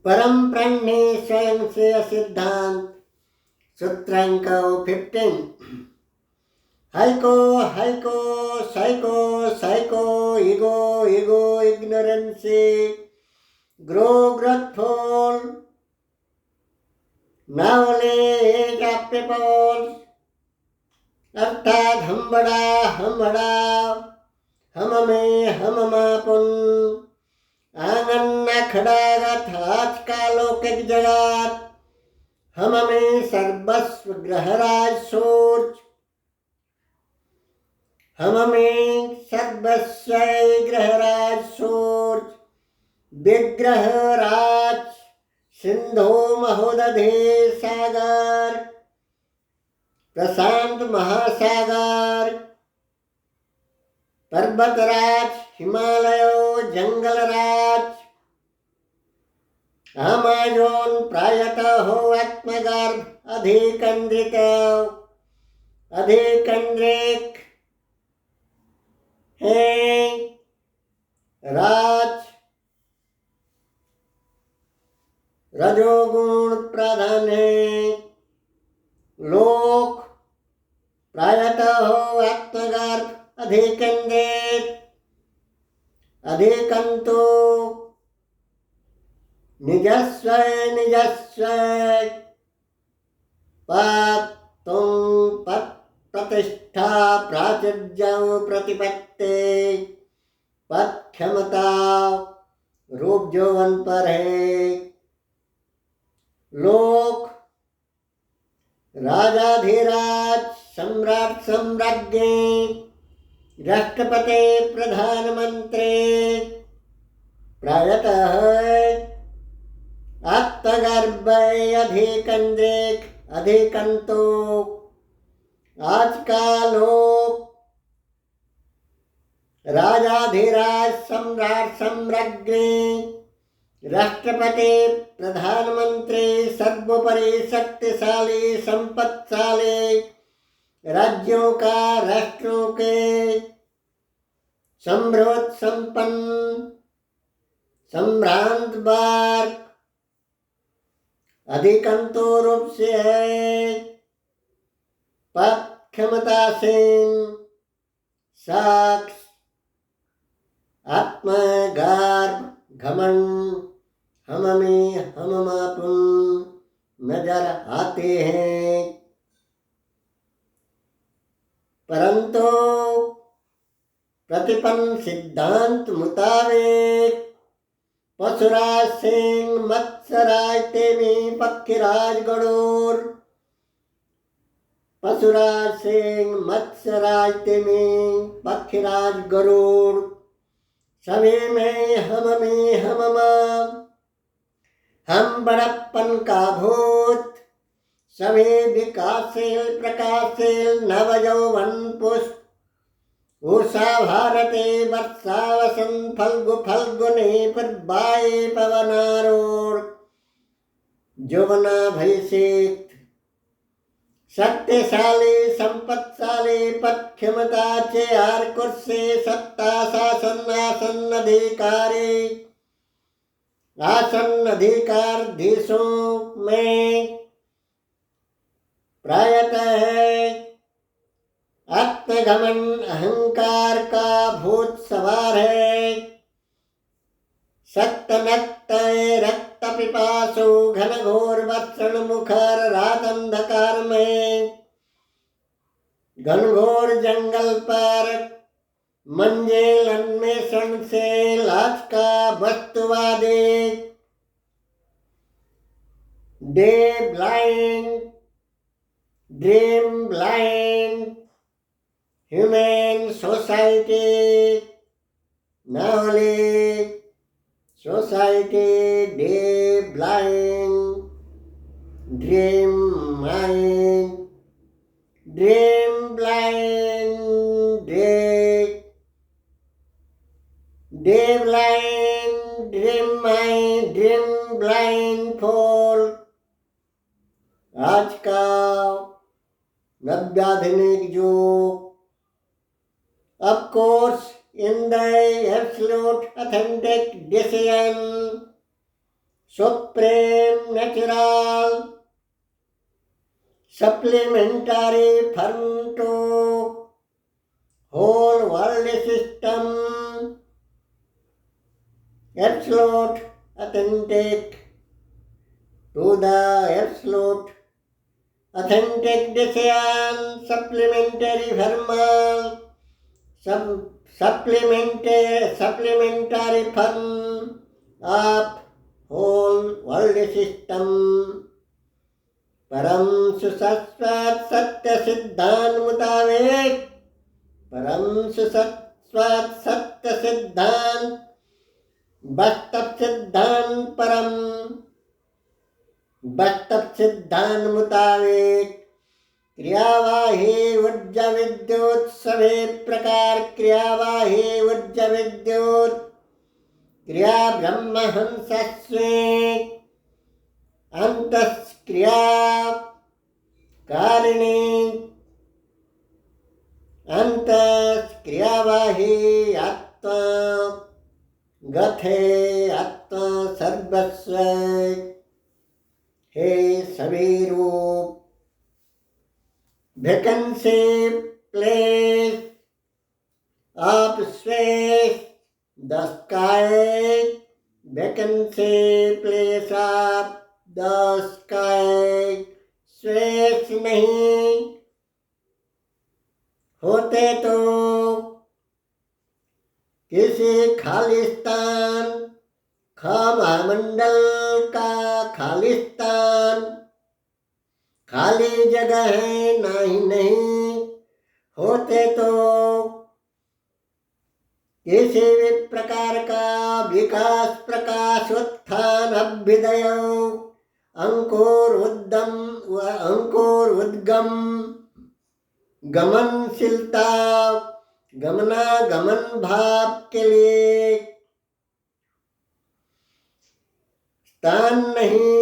परम प्रणने स्वयं से सिद्धांत सूत्रांक 15 हाइको हाइको साइको ईगो इग्नोरेंसी ग्रो ग्रोथफुल नावले जाप्यपॉल अर्थात हम बड़ा हम में हम मापुन आंगन खड़ागत आज का लौकिक जगत हम में सर्वस्व ग्रहराज सोच हम में सर्वस्व ग्रहराज सोच विग्रहराज सिंधु महोदधे सागर प्रशांत महासागर पर्वतराज हिमालयो जंगलराज अमेज़न प्रायतः हो आत्मगर्भ अधिकेंद्रित अधिकेंद्रिक है राज रजोगुण प्रधान है लोक प्रायतः हो आत्मगर्भ अधिकेंद्रित अधिकंतो निजस्व तुम प्रतिष्ठा प्राचुर्य प्रतिपत्ति पद क्षमता रूप जौवन पर है लोक राजाधिराज सम्राट सम्राज्ञी राष्ट्रपति प्रधानमंत्री प्रायतः आत्मगर्भ अधिकेंद्रिक अधिकंतो आज का लोक राजाधिराज सम्राट सम्राज्ञी राष्ट्रपति प्रधानमंत्री सर्वोपरि शक्तिशाली संपत्तिशाली राज्यों का राष्ट्रों के समृद्ध संपन्न संभ्रांत वर्ग अधिकंतो रूप से है पद क्षमतासीन साक्ष आत्मगर्भ घमंड हम में हम मापुन नजर आते हैं परंतु प्रतिपन्न सिद्धांत मुताबिक पशुराज सिंह मत्स्यराज तेमी पक्षीराज गरुड़ पशुराज सिंह मत्स्यराज तेमी पक्षीराज गरुड़ सभी में हम बड़प्पन का भूत सभी विकासशील प्रकाशशील नवयौवन पुष्प उषा भारते वर्षा वसंत फल्गुनी प्रवाये पवनारूढ़ यौवनाभिषेक शक्तिशाली संपत्तिशाली पद क्षमता चेयर कुर्सी सत्ता शासन आसन अधिकारीधीशों में प्रायतः है आत्मघमंड अहंकार का भूत सवार है सक्त नक्त रक्त पिपासु घनघोर वत्सण मुखर रात अंधकार में घनघोर जंगल पर मंजिल अन्वेषण से लाज का वस्तुवादी day blind dream blind human society knowledge society day blind dream mind dream blind day blind dream mind dream blind fall आज का नव्याधुनिक युग of course in the absolute authentic decision supreme natural supplementary firm to whole world system, absolute authentic to the absolute authentic decision, supplementary firm, supplementary firm of whole world system, परम सुशाश्वत सत्य सिद्धांत मुताबिक, परम सुशाश्वत सत्य सिद्धांत, वास्तव सिद्धांत परम वास्तव सिद्धांत मुताबिक क्रियावाही ऊर्जा विद्युत सभी प्रकार क्रियावाही ऊर्जा विद्युत क्रिया ब्रह्महंस स्वेत अंतःक्रिया कारिणी अंतःक्रियावाही आत्मा गथे आत्मा सर्वस्व हे सभी रूप vacancy place of space the sky, vacancy place of the sky, space नहीं होते तो किसी खालिस्तान महामंडल का खालिस्तान खाली जगह है नहीं होते तो किसी भी प्रकार का विकास प्रकाश उत्थान अभ्युदय अंकुर उद्गम गमनशीलता गमनागमन भाव के लिए स्थान नहीं,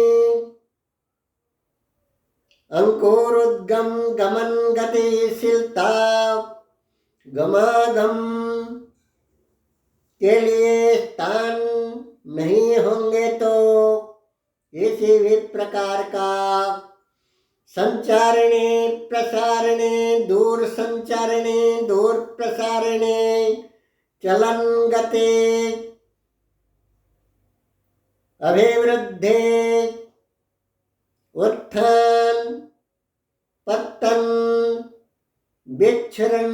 अंकुरोद्गम गमन गतिशीलता गमागम के लिए स्थान नहीं होंगे तो किसी भी प्रकार का संचारणे प्रसारणे दूर संचारणे दूर प्रसारणे चलन गति अभिवृद्धि उत्थान पतन विच्छरण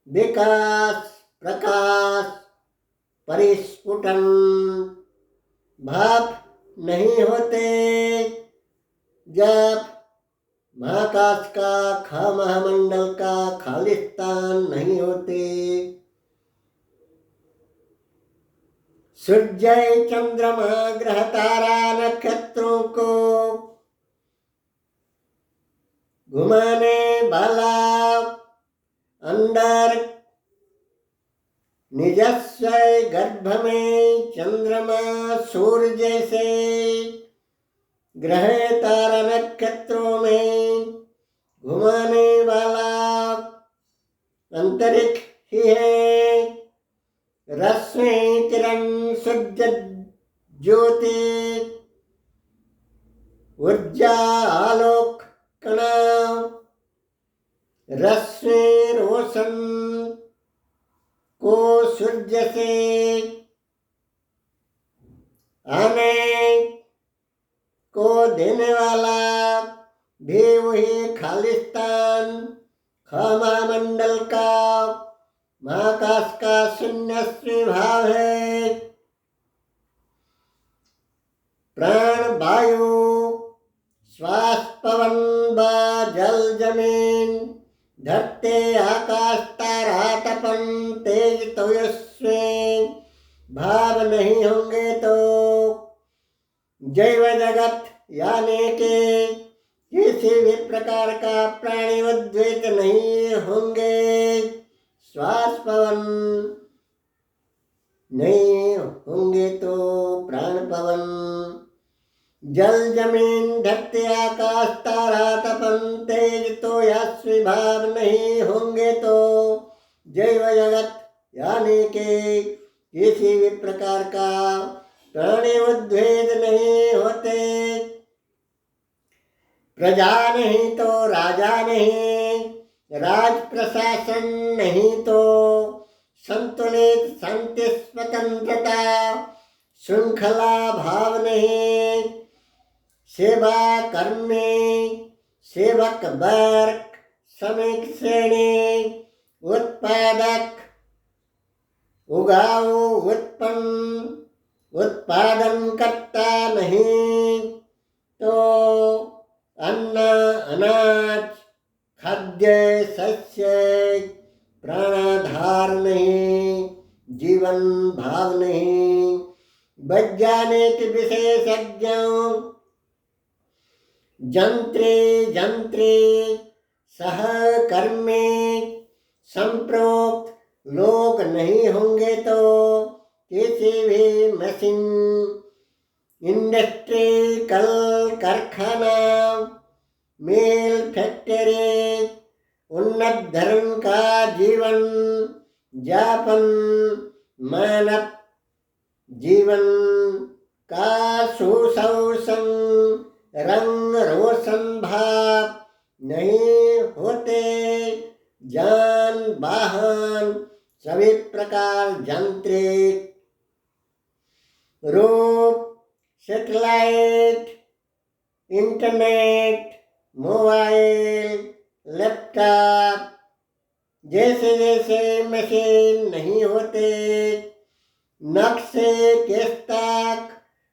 विकास प्रकाश परिस्फुटन भाव नहीं होते जब महाकाश का महामंडल का खालिस्तान नहीं होते। सूर्य चंद्रमा ग्रह तारा नक्षत्रों को घुमाने वाला अंदर निजस्व गर्भ में चंद्रमा सूर्य जैसे ग्रह तारा नक्षत्रों में घुमाने वाला अंतरिक्ष ही है। रश्मि किरण सूर्य ज्योति ऊर्जा आलोक कणा रश्मि रोशन को सूर्य से आने को देने वाला भी वही खालिस्तान महामंडल का महाकाश का शून्य भाव है। प्राण वायु श्वास पवन व जल जमीन धरते आकाश तारा तपन तेज तेजस्वी भाव नहीं होंगे तो जैव जगत यानी कि किसी भी प्रकार का प्राणी उद्वेग नहीं होंगे। श्वास पवन नहीं होंगे तो प्राण पवन जल जमीन धरती आकाश तारा तपन तेज तो यस्वी भाव नहीं होंगे तो जैव जगत यानी कि किसी भी प्रकार का प्राणी उद्वेद नहीं होते, प्रजा नहीं तो राजा नहीं, राज प्रशासन नहीं तो संतुलित शांति स्वतंत्रता, श्रृंखला भाव नहीं, सेवा कर्म में सेवक वर्ग, श्रमिक श्रेणी, उत्पादक, उगाऊ, उत्पन्न, उत्पादन करता नहीं तो अन्न, अनाज, खाद्य, शस्य, प्राणाधार नहीं, जीवन भाव नहीं। वैज्ञानिक विशेषज्ञों, जंत्री सहकर्मी, संप्रोक्त लोग नहीं होंगे तो किसी भी मशीन, इंडस्ट्री, कल कारखाना, मिल, फैक्ट्री, उन्नत धर्म का जीवन यापन, मानव जीवन का सुशोषण, रंग रोशन भाव नहीं होते। जान वाहन सभी प्रकार यांत्रिक रूप, सैटेलाइट, इंटरनेट, मोबाइल, लैपटॉप जैसे जैसे मशीन नहीं होते, नख से केस तक,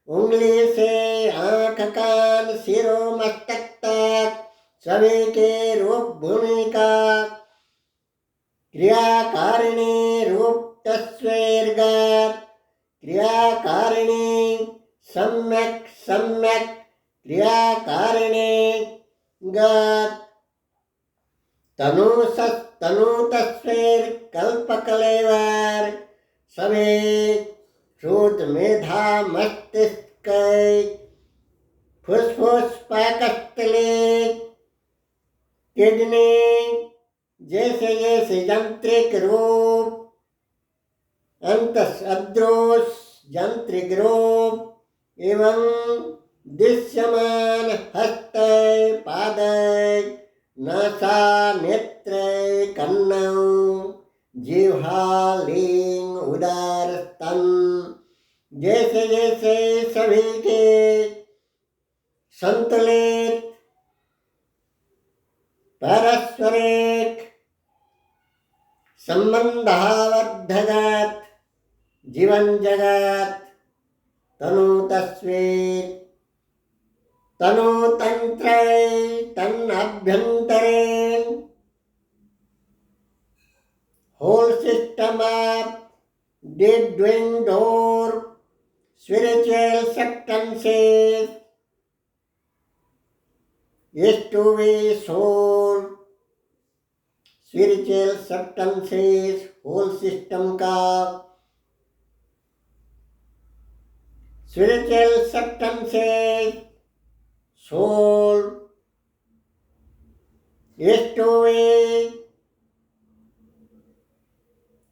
उंगली से आंख, कान, सिरों, मस्तक तक सभी के रूप भूमिका, क्रियाकारिणी रूप तस्वीरगत, क्रियाकारिणी सम्यक सम्यक क्रियाकारिणी गत, तनु तस्वीर कल्पकलेवर सभी शुद्ध मेधा मस्तिष्क, फुसफुस, पाकस्थली, किडनी जैसे जैसे यांत्रिक रूप, अंतस अद्रोष यांत्रिक रूप एवं दृश्यमान हस्त, पाद, नासा, नेत्र, कन्नौ, जिह्वा, लिंग, उदर, स्तन जैसे जैसे सभी के संतुलित पारस्परिक संबंधावद्धगत जीवन जगत, तनु तस्वीर, तनु तंत्र, तन अभ्यंतरीण, whole system of deep doing door, spiritual substances, is to be soul, spiritual substances, whole system का spiritual substances, soul, is to be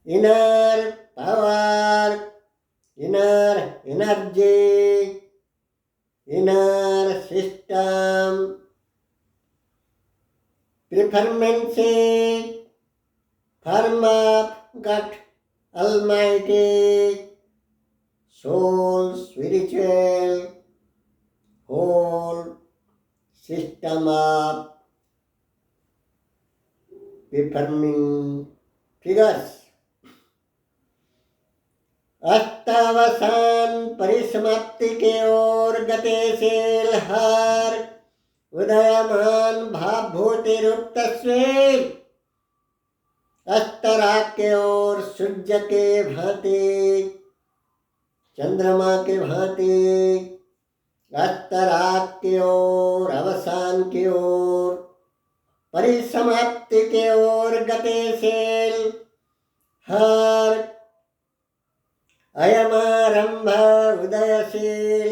inner power, inner energy, inner system, preferences, form of God Almighty, soul, spiritual, whole system of preferring figures. अस्तावसान परिसमाप्ति के ओर गतिशील हर उदयमान भावभूति रूप तस्वीर, अस्तराग के ओर सूर्य के भांति, चंद्रमा के भांति, अस्तराग के ओर अवसान की ओर, परिसमाप्ति के ओर गतिशील हर अयमारंभ उदयशील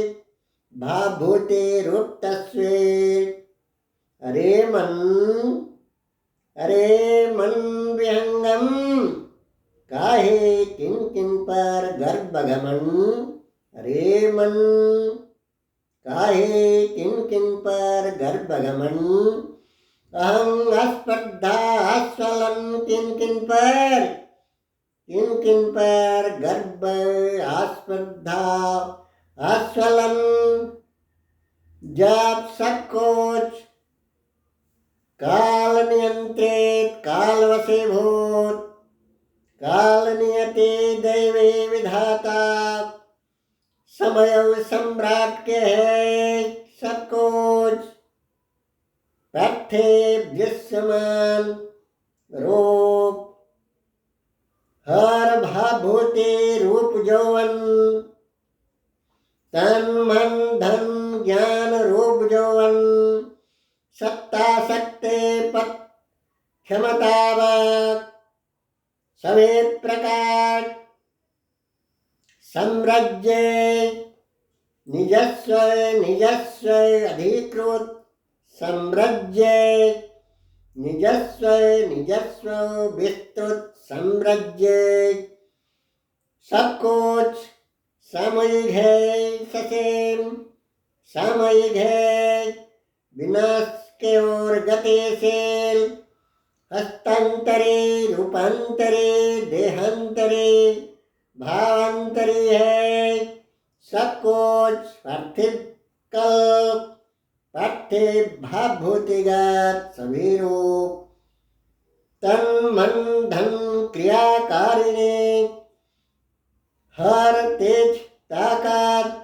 भावभूति रूप तस्वीर। अरे मन विहंगम काहे किन किन पर गर्भ गमन अरे मन काहे किन किन पर गर्भ गमन, अहं अस्पर्धा आस्वलन किन किन पर गर्भ आस्पर्धा आस्वलन, जब सब कुछ काल नियंत्रित काल वशीभूत काल नियति दैवी विधाता समय सम्राट के है सब कुछ, पार्थिव दृश्यमान रूप हर भाभूति रूप यौवन, तन मन धन ज्ञान रूप यौवन, सत्ता शक्ति पद क्षमता वाक् सभी प्रकार साम्राज्य निजस्व निजस्व अधिकृत साम्राज्य निजस्व निजस्व विस्तृत साम्राज्य, सब कुछ सामयिक है ससेम सामयिक है, विनाश के ओर गतिशील, हस्तांतरी रूपांतरी देहांतरी भावांतरी है, सब कुछ पार्थिव कल्प पार्थिव भावभूतिगत सभी रूप, तन मन धन क्रियाकारिणी हर तेज ताकत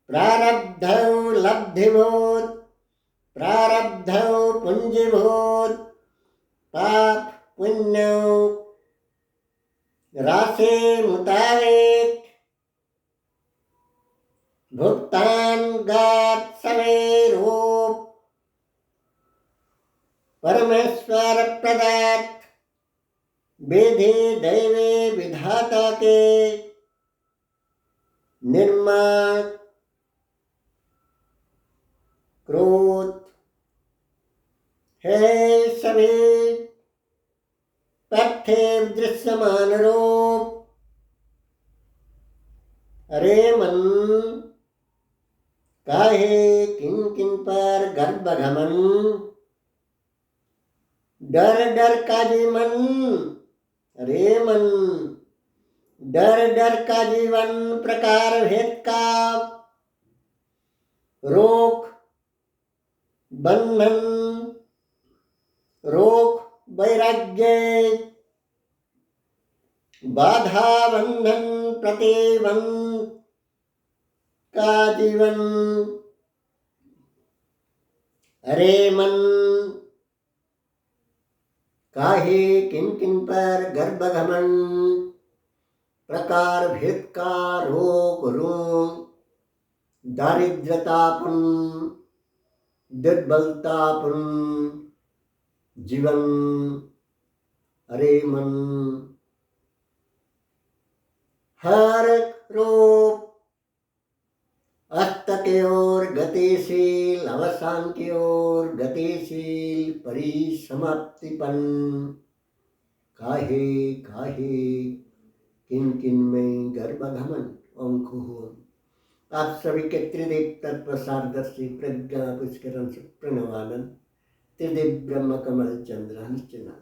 प्रारब्ध लब्धिभूत प्रारब्ध पुंजीभूत पाप पुण्य राशि मुताबिक भुगतान गात सभी रूप परमेश्वर प्रदत्त विधि दैवी विधाता के निर्माण क्रोध है सभी पार्थिव दृश्यमान रूप। अरे मन काहे किन किन पर गर्भ गमन, डर डर का जीवन, अरे मन डर डर का जीवन प्रकार भेद का रोक बंधन रोक वैराग्य बाधा बंधन प्रतिबंध का जीवन। अरे मन काहे किन किन पर गर्भ गमन, प्रकार भेद का रोग रोग दारिद्रतापन दुर्बलतापन जीवन। अरे मन हर रूप अस्त की ओर गतिशील अवसान की ओर गतिशील परिसमाप्तिपन, काहे काहे किन किन में गर्भगमन अंकुर। आप सभी के त्रिदेव तत्व सारदर्शी प्रज्ञा पुष्करण प्रणवानंद त्रिदेव ब्रह्म कमल चंद्र निश्चना